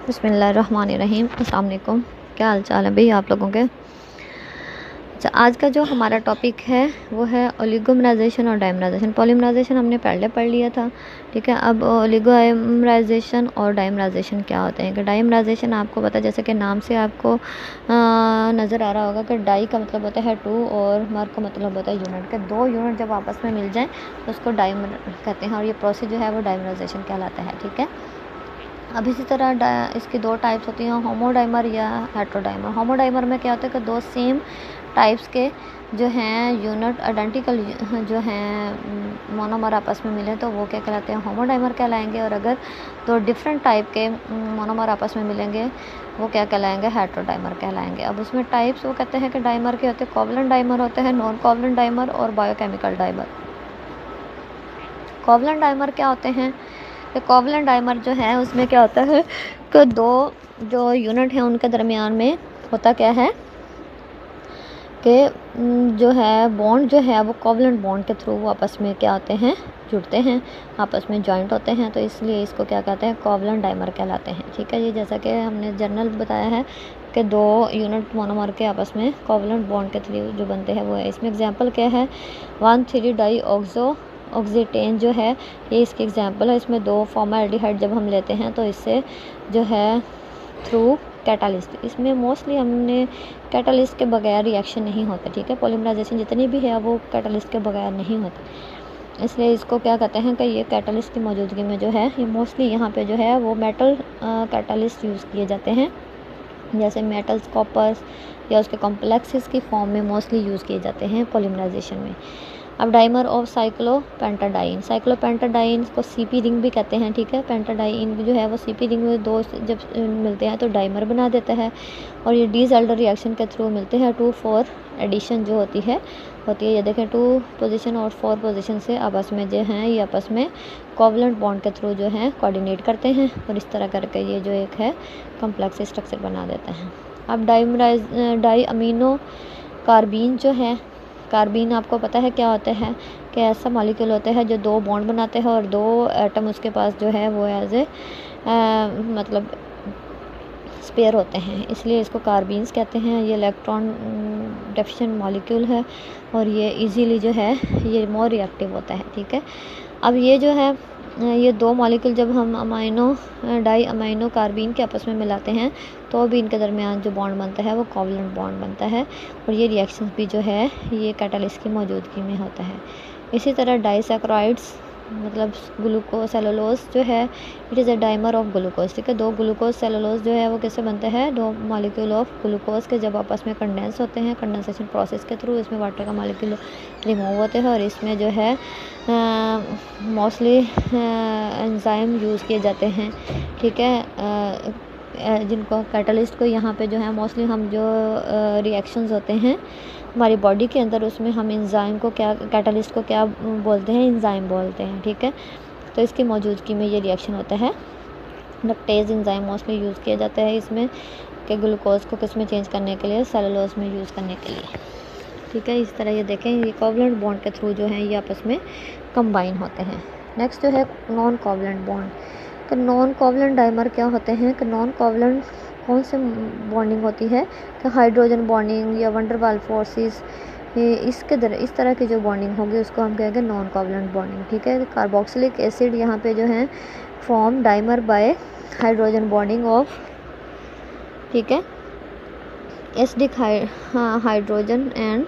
बिस्मिल्लाहिर्रहमानिर्रहीम। अस्सलाम वालेकुम। क्या हाल चाल है भाई आप लोगों के। अच्छा, आज का जो हमारा टॉपिक है वो है ओलिगोमराइजेशन और डाइमराइजेशन। पॉलीमराइजेशन हमने पहले पढ़ लिया था, ठीक है। अब ओलिगोमराइजेशन और डाइमराइजेशन क्या होते हैं। कि डाइमराइजेशन आपको पता है, जैसे कि नाम से आपको नज़र आ रहा होगा कि डाई का मतलब होता है 2 और मर का मतलब होता है यूनिट। के दो यूनिट जब आपस में मिल जाएँ तो उसको डाइमर कहते हैं, और ये प्रोसेस जो है वो डाइमराइजेशन कहलाता है, ठीक है। अब इसी तरह इसकी दो टाइप्स होती हैं, होमोडाइमर या हेट्रोडाइमर। होमोडाइमर में क्या होता है कि दो सेम टाइप्स के जो हैं यूनिट आइडेंटिकल जो हैं मोनोमर आपस में मिले तो वो क्या कहलाते हैं, होमोडाइमर कहलाएंगे। और अगर दो डिफरेंट टाइप के मोनोमर आपस में मिलेंगे वो क्या कहलाएंगे, हेट्रोडाइमर कहलाएंगे। अब उसमें टाइप्स वो कहते हैं कि डाइमर के होते हैं, कोवलेंट डाइमर होते हैं, नॉन कोवलेंट डाइमर और बायोकेमिकल डाइमर। कोवलेंट डाइमर क्या होते हैं कि कोवलेंट डाइमर जो है उसमें क्या होता है कि दो जो यूनिट हैं उनके दरमियान में होता क्या है कि जो है बॉन्ड जो है वो कोवलेंट बॉन्ड के थ्रू वो आपस में क्या होते हैं, जुड़ते हैं, आपस में जॉइंट होते हैं। तो इसलिए इसको क्या कहते हैं, कोवलेंट डाइमर कहलाते हैं, ठीक है। ये जैसा कि हमने जनरल बताया है कि दो यूनिट मोनोमर के आपस में कोवलेंट बॉन्ड के थ्रू जो बनते हैं वो है। इसमें एग्जांपल क्या है, 1,3 डाई ऑक्सीटेन जो है ये इसकी एग्जांपल है। इसमें दो फॉर्मल्डिहाइड जब हम लेते हैं तो इससे जो है थ्रू कैटालिस्ट, इसमें मोस्टली हमने कैटालिस्ट के बगैर रिएक्शन नहीं होता, ठीक है। पॉलीमराइजेशन जितनी भी है वो कैटालिस्ट के बगैर नहीं होती, इसलिए इसको क्या कहते हैं कि ये कैटालिस्ट की मौजूदगी में जो है ये मोस्टली यहाँ पे जो है वो मेटल कैटालिस्ट यूज़ किए जाते हैं, जैसे मेटल्स, कॉपर्स या उसके कॉम्प्लेक्सेस की फॉर्म में मोस्टली यूज़ किए जाते हैं पॉलीमराइजेशन में। अब डाइमर ऑफ साइक्लोपेंटाडाइन, साइक्लोपेंटाडाइन को सीपी रिंग भी कहते हैं, ठीक है। पेंटाडाइन जो है वो सीपी रिंग में दो जब मिलते हैं तो डाइमर बना देता है, और ये डीजल्डर रिएक्शन के थ्रू मिलते हैं। 2,4 एडिशन जो होती है ये देखें 2 पोजीशन और 4 पोजीशन से आपस में जो हैं ये आपस में कोवलेंट बॉन्ड के थ्रू जो है कोऑर्डिनेट करते हैं, और इस तरह करके ये जो एक है कम्प्लेक्स स्ट्रक्चर बना देते हैं। अब डाई अमीनो कार्बीन जो है, कार्बीन आपको पता है क्या होता है कि ऐसा मॉलिक्यूल होता है जो दो बॉन्ड बनाते हैं और दो एटम उसके पास जो है वो एज ए मतलब स्पेयर होते हैं, इसलिए इसको कार्बीन्स कहते हैं। ये इलेक्ट्रॉन डेफिशिएंट मॉलिक्यूल है और ये इजीली जो है ये मोर रिएक्टिव होता है, ठीक है। अब ये जो है ये दो मॉलिक्यूल जब हम डाई अमाइनो कार्बीन के आपस में मिलाते हैं तो भी इनके दरमियान जो बॉन्ड बनता है वो कोवलेंट बॉन्ड बनता है, और ये रिएक्शन भी जो है ये कैटालिस्ट की मौजूदगी में होता है। इसी तरह डाइसैकराइड्स मतलब ग्लूकोज सेलुलोज जो है it is a dimer of glucose, ठीक है। दो ग्लूकोज सेलुलोज जो है वो कैसे बनते हैं, दो मॉलिक्यूल ऑफ ग्लूकोज के जब आपस में कंडेंस होते हैं कंडेंसेशन प्रोसेस के थ्रू इसमें वाटर का मॉलिक्यूल रिमूव होते हैं, और इसमें जो है मोस्टली एंजाइम यूज़ किए जाते हैं, ठीक है। जिनको कैटलिस्ट को यहाँ पे जो है मोस्टली हम जो रिएक्शंस होते हैं हमारी बॉडी के अंदर उसमें हम एंजाइम को क्या, कैटलिस्ट को क्या बोलते हैं, एंजाइम बोलते हैं, ठीक है। तो इसकी मौजूदगी में ये रिएक्शन होता है। लैक्टेज एंजाइम मोस्टली यूज़ किया जाता है इसमें कि ग्लूकोज को किस में चेंज करने के लिए, सेलुलोज में यूज़ करने के लिए, ठीक है। इस तरह ये देखें ये कोवलेंट बॉन्ड के थ्रू जो है ये आपस में कंबाइन होते हैं। नेक्स्ट जो है नॉन कोवलेंट बॉन्ड। तो नॉन कोवलेंट डाइमर क्या होते हैं कि नॉन कोवलेंट कौन से बॉन्डिंग होती है कि हाइड्रोजन बॉन्डिंग या वंडरवाल फोर्सेस, ये इस तरह की जो बॉन्डिंग होगी उसको हम कहेंगे नॉन कोवलेंट बॉन्डिंग, ठीक है। कार्बोक्सिलिक एसिड यहाँ पे जो है form dimer bye hydrogen bonding of, ठीक है, acidic hydrogen and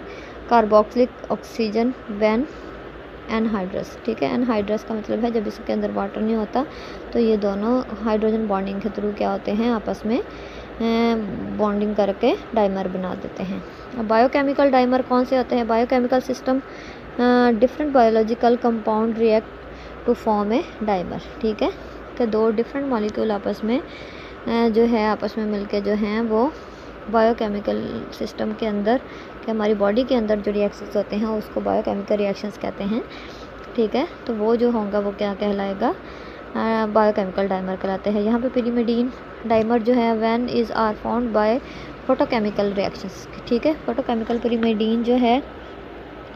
carboxylic oxygen when anhydrous, ठीक है। एनहाइड्रस का मतलब है जब इसके अंदर वाटर नहीं होता तो ये दोनों हाइड्रोजन बॉन्डिंग के थ्रू क्या होते हैं आपस में बॉन्डिंग करके डाइमर बना देते हैं। अब बायोकेमिकल डाइमर कौन से होते हैं, biochemical system different biological compound react to form a dimer, ठीक है। कि दो डिफरेंट मॉलिक्यूल आपस में जो है आपस में मिलके जो हैं वो बायोकेमिकल सिस्टम के अंदर कि हमारी बॉडी के अंदर जो रिएक्शंस होते हैं उसको बायोकेमिकल रिएक्शंस कहते हैं, ठीक है। तो वो जो होगा वो क्या कहलाएगा, बायोकेमिकल डाइमर कहलाते हैं। यहाँ पे पिरिमिडीन डाइमर जो है when is are found by photochemical reactions, ठीक है। फोटोकेमिकल पिरिमिडीन जो है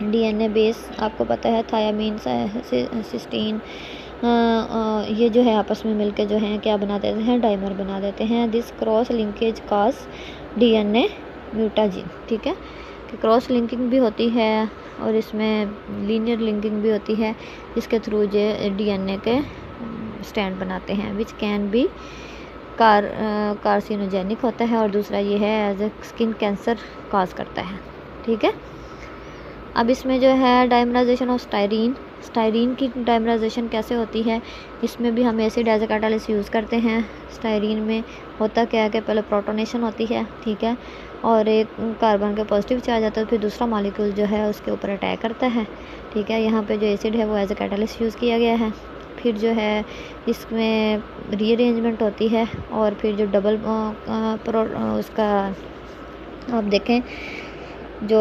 डीएनए बेस आपको पता है थायामीन, सिस्टीन ये जो है आपस में मिलके जो है क्या बना देते हैं, डाइमर बना देते हैं। This cross linkage cause DNA mutagen, ठीक है, कि क्रॉस लिंकिंग भी होती है और इसमें लीनियर लिंकिंग भी होती है, जिसके थ्रू जो DNA के स्टैंड बनाते हैं, विच कैन बी कार्सिनोजेनिक होता है, और दूसरा ये है as a skin cancer cause करता है, ठीक है। अब इसमें जो है डाइमराइजेशन ऑफ स्टायरीन की डाइमराइजेशन कैसे होती है, इसमें भी हम acid as a catalyst use करते हैं। स्टायरीन में होता क्या है कि पहले प्रोटोनेशन होती है, ठीक है, और एक कार्बन के पॉजिटिव चार्ज आता है, फिर दूसरा मॉलिक्यूल जो है उसके ऊपर अटैक करता है, ठीक है। यहाँ पे जो एसिड है वो एज ए कैटालिस्ट यूज़ किया गया है। फिर जो है इसमें रीअरेंजमेंट होती है, और फिर जो डबल उसका आप देखें जो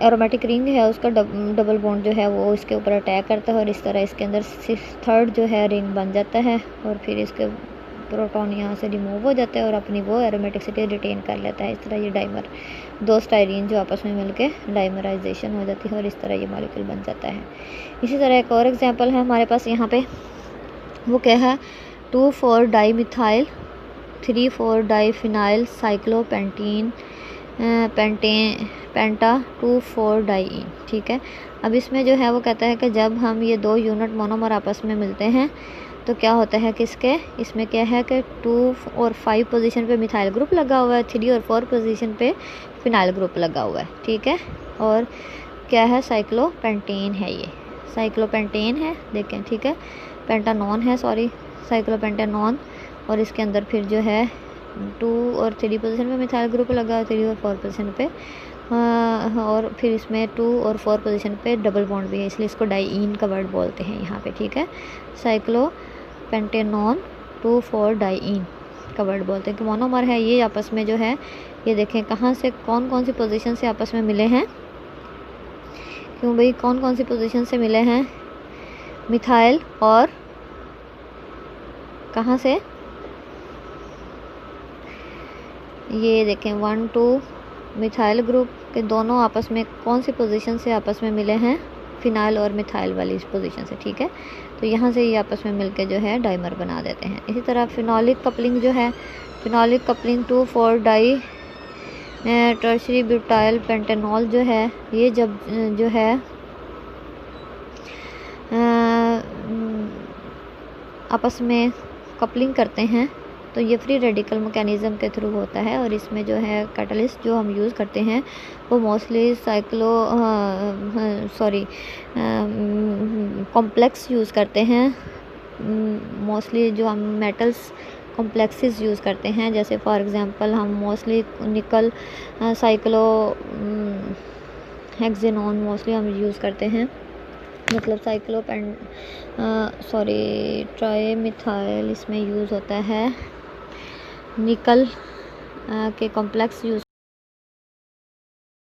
एरोमेटिक रिंग है उसका डबल बॉन्ड जो है वो इसके ऊपर अटैक करता है, और इस तरह इसके अंदर थर्ड जो है रिंग बन जाता है, और फिर इसके प्रोटॉन यहाँ से रिमूव हो जाता है और अपनी वो एरोमेटिसिटी रिटेन कर लेता है। इस तरह ये डाइमर, दो स्टायरीन जो आपस में मिलके डाइमराइजेशन हो जाती है, और इस तरह ये मॉलिक्यूल बन जाता है। इसी तरह एक और एग्जांपल है हमारे पास यहाँ पे, वो क्या है, 2,4 डाईमिथाइल 3,4 डाईफिनाइल साइक्लोपेंटीन पेंटा 2,4 डाईइन, ठीक है। अब इसमें जो है वो कहता है कि जब हम ये दो यूनिट मोनोमर आपस में मिलते हैं तो क्या होता है कि इसमें क्या है कि 2 और 5 पोजीशन पे मिथाइल ग्रुप लगा हुआ है, 3 और 4 पोजीशन पे फिनाइल ग्रुप लगा हुआ है, ठीक है। और क्या है, साइक्लोपेंटेन है, ये साइक्लोपेंटेन है, देखें, ठीक है, पेंटानॉन है, सॉरी साइक्लोपेंटानॉन, और इसके अंदर फिर जो है 2 और 3 पोजीशन पे मिथाइल ग्रुप लगा है, 3 और 4 पोजीशन पे, और फिर इसमें 2 और 4 पोजीशन पे डबल बॉन्ड भी है, इसलिए इसको डाईइन का वर्ड बोलते हैं यहाँ पे, ठीक है। साइक्लोपेंटेनॉन 2,4 डाईइन का वर्ड बोलते हैं कि मोनोमर है ये आपस में जो है, ये देखें कहाँ से कौन कौन सी पोजीशन से आपस में मिले हैं, क्यों भाई, कौन कौन सी पोजीशन से मिले हैं, मिथाइल और कहाँ से, ये देखें 1, 2 मिथाइल ग्रुप के दोनों आपस में कौन सी पोजीशन से आपस में मिले हैं, फिनाइल और मिथाइल वाली इस पोजीशन से, ठीक है। तो यहाँ से ये आपस में मिलके जो है डाइमर बना देते हैं। इसी तरह फिनोलिक कपलिंग जो है, phenolic coupling 2,4 di tertiary butyl pentanol जो है, ये जब जो है आपस में कपलिंग करते हैं तो ये फ्री रेडिकल मैकेनिज़्म के थ्रू होता है, और इसमें जो है कैटलिस्ट जो हम यूज़ करते हैं वो मोस्टली कॉम्प्लेक्स यूज़ करते हैं, मोस्टली जो हम मेटल्स कॉम्प्लेक्सेस यूज़ करते हैं, जैसे फॉर एग्जांपल हम मोस्टली निकल साइक्लो हेक्सेनॉन मोस्टली हम यूज़ करते हैं, मतलब ट्राईमिथाइल इसमें यूज़ होता है, निकल के कॉम्प्लेक्स यूज़